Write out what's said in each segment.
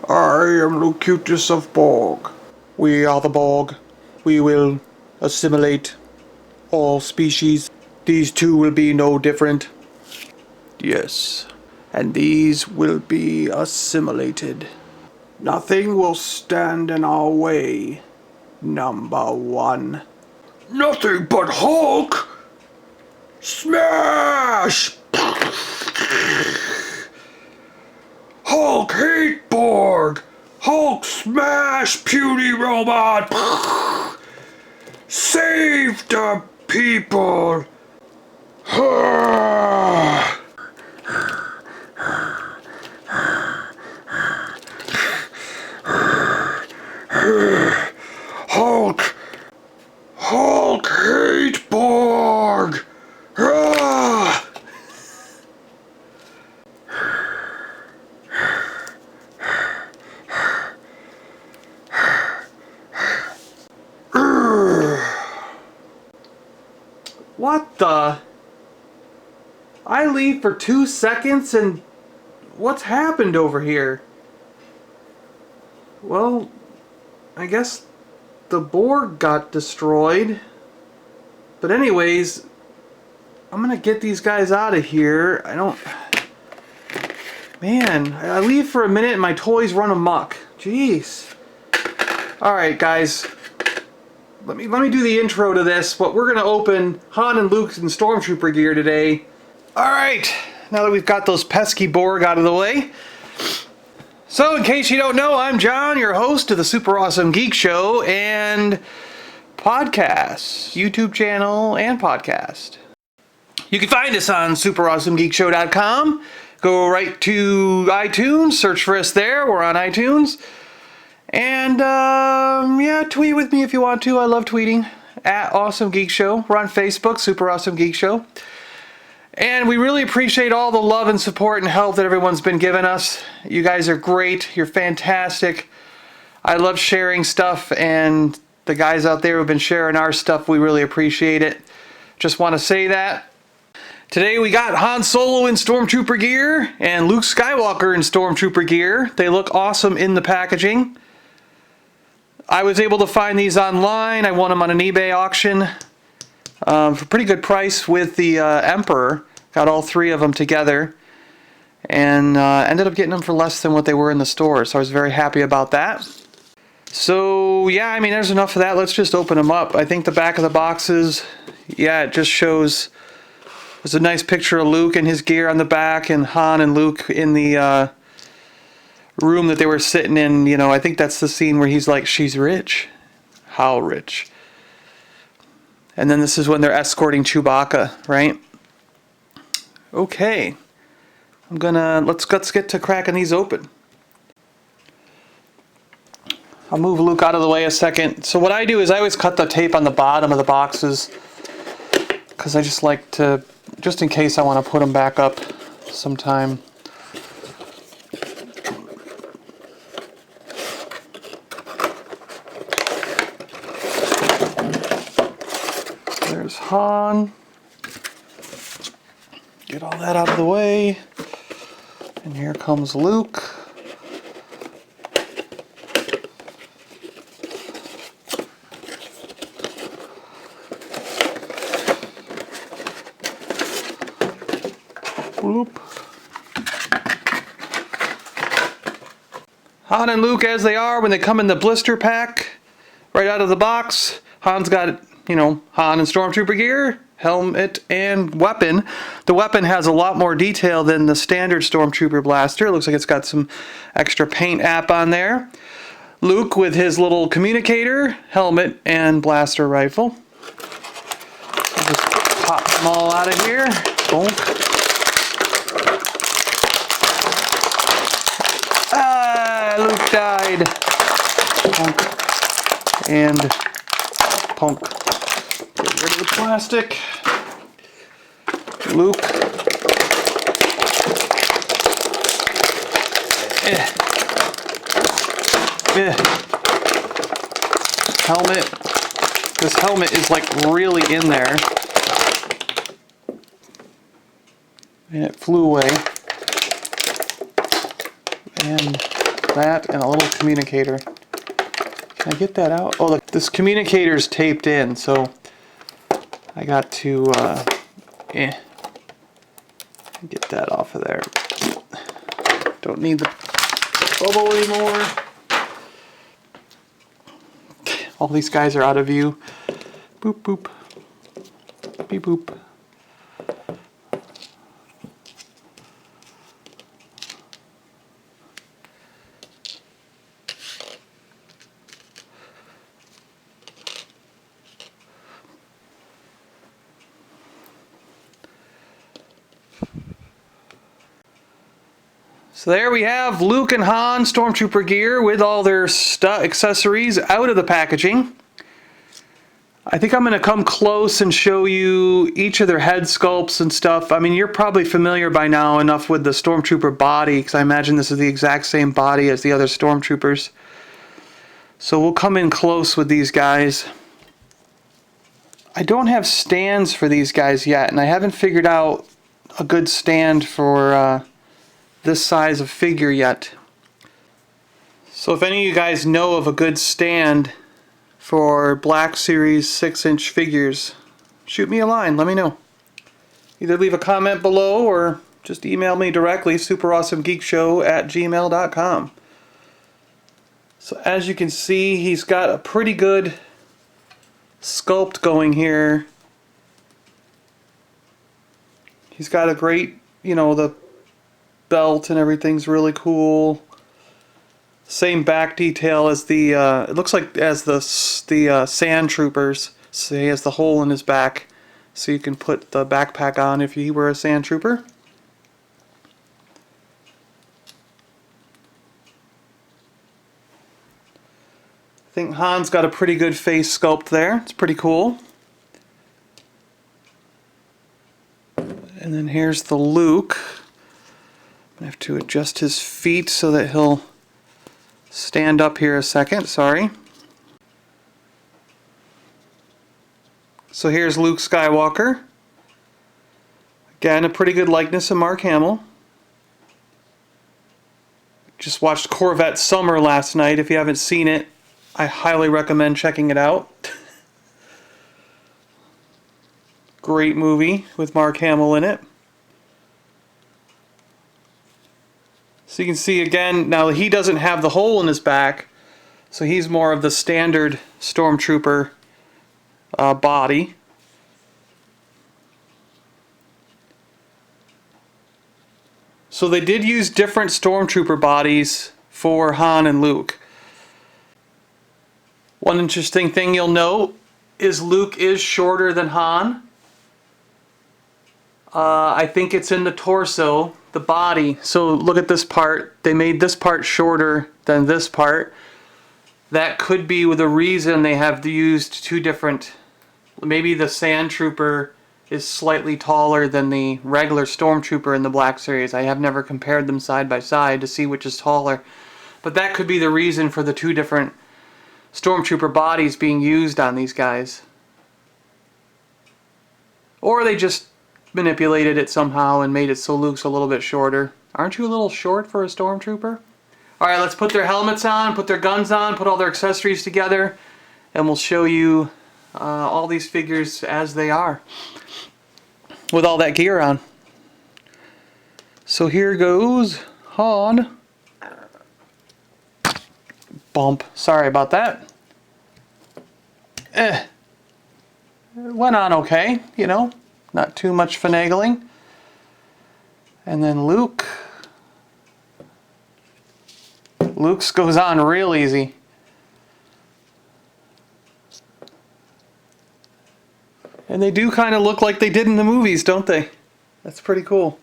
I am Locutus of Borg. We are the Borg. We will assimilate all species. These two will be no different. Yes, and these will be assimilated. Nothing will stand in our way, number one. Nothing but Hulk! Smash! Hulk hate Borg! Hulk smash puny robot! Save the people! Hulk hate Borg! What the? I leave for 2 seconds and what's happened over here? Well, I guess the Borg got destroyed. But anyways, I'm gonna get these guys out of here. Man, I leave for a minute and my toys run amok. Jeez. Alright guys. Let me do the intro to this, but we're gonna open Han and Luke and Stormtrooper Gear today. Alright, now that we've got those pesky Borg out of the way. So in case you don't know, I'm John, your host of the Super Awesome Geek Show and podcast, YouTube channel and podcast. You can find us on SuperAwesomeGeekShow.com. Go right to iTunes, search for us there, we're on iTunes. And, yeah, tweet with me if you want to. I love tweeting. At Awesome Geek Show. We're on Facebook, Super Awesome Geek Show. And we really appreciate all the love and support and help that everyone's been giving us. You guys are great. You're fantastic. I love sharing stuff, and the guys out there who've been sharing our stuff, we really appreciate it. Just want to say that. Today we got Han Solo in Stormtrooper Gear and Luke Skywalker in Stormtrooper Gear. They look awesome in the packaging. I was able to find these online. I won them on an eBay auction for a pretty good price with the Emperor. Got all three of them together and ended up getting them for less than what they were in the store. So I was very happy about that. So yeah, I mean, there's enough of that. Let's just open them up. I think the back of the boxes, yeah, it just shows. There's a nice picture of Luke and his gear on the back, and Han and Luke in the room that they were sitting in. You know, I think that's the scene where he's like, she's rich. How rich? And then this is when they're escorting Chewbacca, right? Okay. Let's get to cracking these open. I'll move Luke out of the way a second. So what I do is I always cut the tape on the bottom of the boxes because I just like to, just in case I want to put them back up sometime. There's Han. Get all that out of the way. And here comes Luke. Bloop. Han and Luke as they are when they come in the blister pack right out of the box. Han's got, you know, Han and Stormtrooper gear, helmet, and weapon. The weapon has a lot more detail than the standard Stormtrooper blaster. It looks like it's got some extra paint app on there. Luke with his little communicator, helmet, and blaster rifle. I'll just pop them all out of here. Bonk. Luke died. Punk. And punk. Get rid of the plastic. Luke. Helmet. This helmet is like really in there. And it flew away. And that and a little communicator. Can I get that out? Oh, look, this communicator's taped in, so I got to get that off of there. Don't need the bubble anymore. All these guys are out of view. Boop, boop. Beep, boop. So there we have Luke and Han Stormtrooper gear with all their accessories out of the packaging. I think I'm going to come close and show you each of their head sculpts and stuff. I mean, you're probably familiar by now enough with the Stormtrooper body, because I imagine this is the exact same body as the other Stormtroopers. So we'll come in close with these guys. I don't have stands for these guys yet, and I haven't figured out a good stand for this size of figure yet. So if any of you guys know of a good stand for Black Series 6-inch figures, shoot me a line, let me know. Either leave a comment below or just email me directly, SuperAwesomeGeekShow@gmail.com. So as you can see, he's got a pretty good sculpt going here. He's got a great, you know, the belt and everything's really cool. Same back detail as the it looks like as the Sand Troopers. So he has the hole in his back, so you can put the backpack on if you were a Sand Trooper. I think Han's got a pretty good face sculpt there. It's pretty cool. And then here's the Luke. I have to adjust his feet so that he'll stand up here a second, sorry. So here's Luke Skywalker. Again, a pretty good likeness of Mark Hamill. Just watched Corvette Summer last night. If you haven't seen it, I highly recommend checking it out. Great movie with Mark Hamill in it. So you can see again, now he doesn't have the hole in his back, so he's more of the standard Stormtrooper body. So they did use different Stormtrooper bodies for Han and Luke. One interesting thing you'll note is Luke is shorter than Han. I think it's in the torso, the body. So look at this part. They made this part shorter than this part. That could be the reason they have used two different. Maybe the Sand Trooper is slightly taller than the regular Stormtrooper in the Black Series. I have never compared them side by side to see which is taller. But that could be the reason for the two different Stormtrooper bodies being used on these guys. Or they just manipulated it somehow and made it so Luke's a little bit shorter. Aren't you a little short for a Stormtrooper? Alright, let's put their helmets on, put their guns on, put all their accessories together, and we'll show you all these figures as they are with all that gear on. So here goes Han. Bump. Sorry about that. It went on okay, you know. Not too much finagling. And then Luke. Luke's goes on real easy. And they do kind of look like they did in the movies, don't they? That's pretty cool.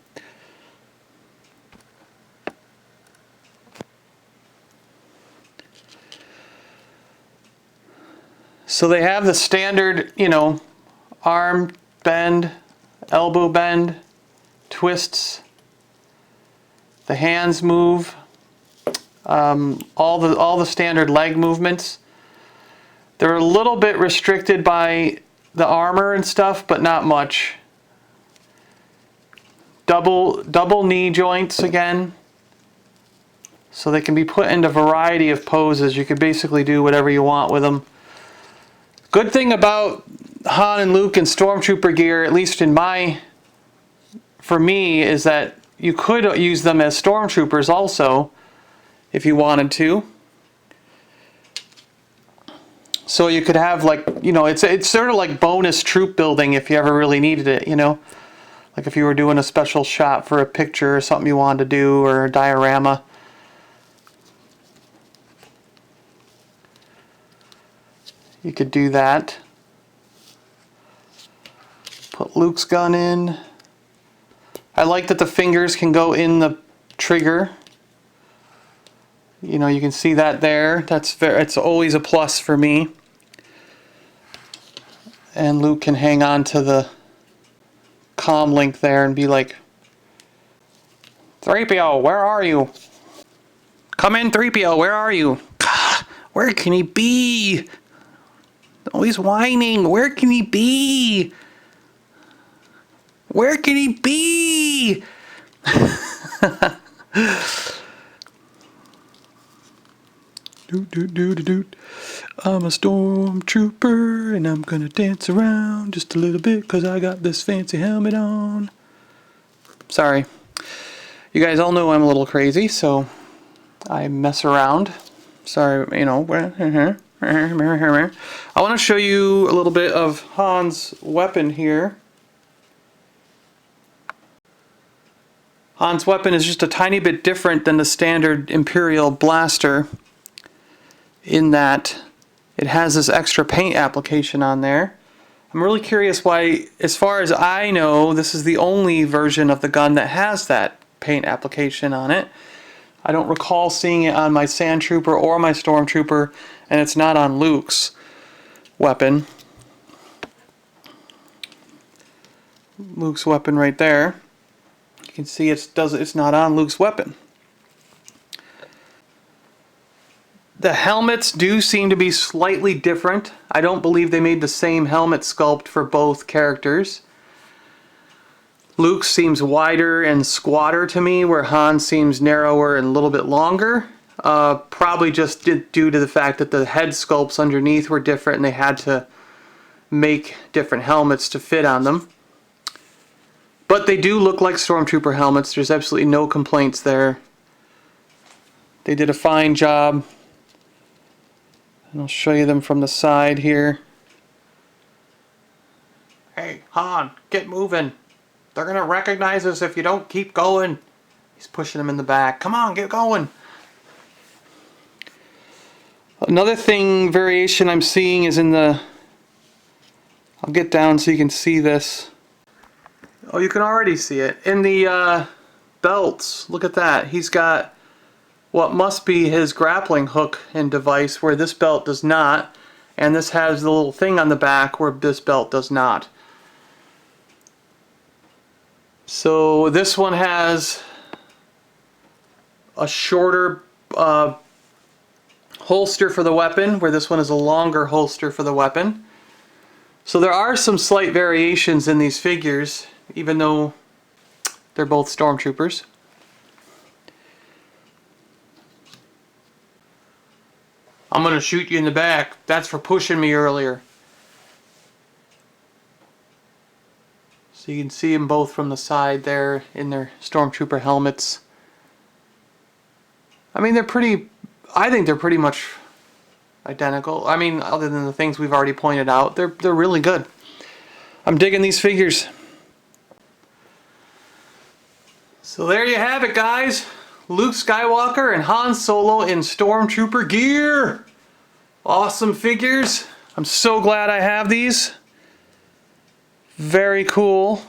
So they have the standard, you know, arm bend, elbow bend, twists. The hands move. All the standard leg movements. They're a little bit restricted by the armor and stuff, but not much. Double knee joints again. So they can be put into a variety of poses. You could basically do whatever you want with them. Good thing about Han and Luke and Stormtrooper gear, at least for me, is that you could use them as Stormtroopers also, if you wanted to. So you could have, like, you know, it's sort of like bonus troop building if you ever really needed it, you know. Like if you were doing a special shot for a picture or something you wanted to do, or a diorama. You could do that. Put Luke's gun in. I like that the fingers can go in the trigger. You know, you can see that there. It's always a plus for me. And Luke can hang on to the comm link there and be like, 3PO, where are you? Come in, 3PO, where are you? Where can he be? Oh, he's whining. Where can he be? Where can he be? Doot, doot, doot, doot. I'm a stormtrooper and I'm gonna dance around just a little bit because I got this fancy helmet on. Sorry. You guys all know I'm a little crazy, so I mess around. Sorry, you know. I want to show you a little bit of Han's weapon here. Han's weapon is just a tiny bit different than the standard Imperial blaster in that it has this extra paint application on there. I'm really curious why, as far as I know, this is the only version of the gun that has that paint application on it. I don't recall seeing it on my Sand Trooper or my Stormtrooper, and it's not on Luke's weapon. Luke's weapon right there. You can see it's not on Luke's weapon. The helmets do seem to be slightly different. I don't believe they made the same helmet sculpt for both characters. Luke seems wider and squatter to me, where Han seems narrower and a little bit longer. Probably just due to the fact that the head sculpts underneath were different and they had to make different helmets to fit on them. But they do look like Stormtrooper helmets. There's absolutely no complaints there. They did a fine job. And I'll show you them from the side here. Hey, Han, get moving. They're going to recognize us if you don't keep going. He's pushing him in the back. Come on, get going. Another variation I'm seeing is in the... I'll get down so you can see this. Oh, you can already see it. In the belts, look at that. He's got what must be his grappling hook and device, where this belt does not. And this has the little thing on the back where this belt does not. So this one has a shorter holster for the weapon, where this one is a longer holster for the weapon. So there are some slight variations in these figures, even though they're both Stormtroopers. I'm gonna shoot you in the back. That's for pushing me earlier. So you can see them both from the side there in their Stormtrooper helmets. I mean, I think they're pretty much identical. I mean, other than the things we've already pointed out, they're really good. I'm digging these figures. So there you have it, guys. Luke Skywalker and Han Solo in Stormtrooper gear. Awesome figures. I'm so glad I have these. Very cool.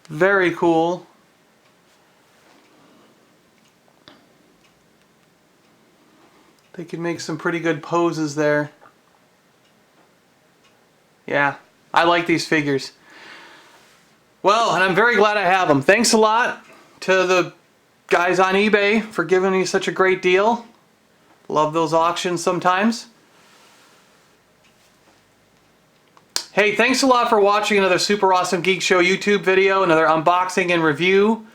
Very cool. They can make some pretty good poses there. Yeah, I like these figures. Well, and I'm very glad I have them. Thanks a lot to the guys on eBay for giving me such a great deal. Love those auctions sometimes. Hey, thanks a lot for watching another Super Awesome Geek Show YouTube video, another unboxing and review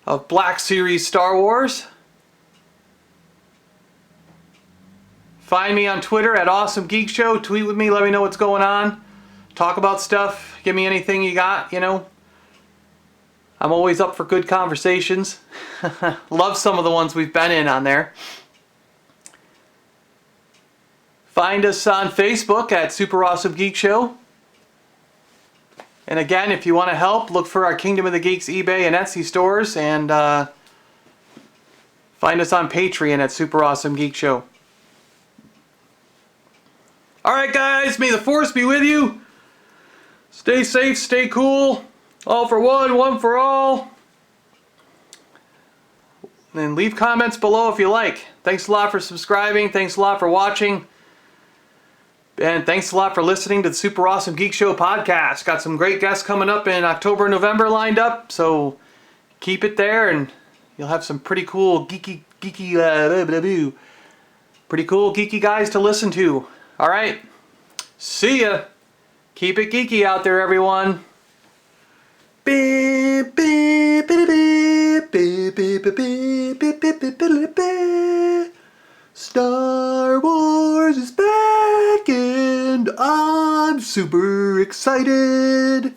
of Black Series Star Wars. Find me on Twitter at @AwesomeGeekShow. Tweet with me, let me know what's going on. Talk about stuff, give me anything you got, you know. I'm always up for good conversations. Love some of the ones we've been in on there. Find us on Facebook at SuperAwesomeGeekShow. And again, if you want to help, look for our Kingdom of the Geeks eBay and Etsy stores, and find us on Patreon at SuperAwesomeGeekShow. Alright guys, may the Force be with you. Stay safe, stay cool. All for one, one for all. And leave comments below if you like. Thanks a lot for subscribing. Thanks a lot for watching. And thanks a lot for listening to the Super Awesome Geek Show podcast. Got some great guests coming up in October and November lined up. So keep it there and you'll have some pretty cool geeky guys to listen to. Alright, see ya. Keep it geeky out there, everyone. Star Wars is back and I'm super excited.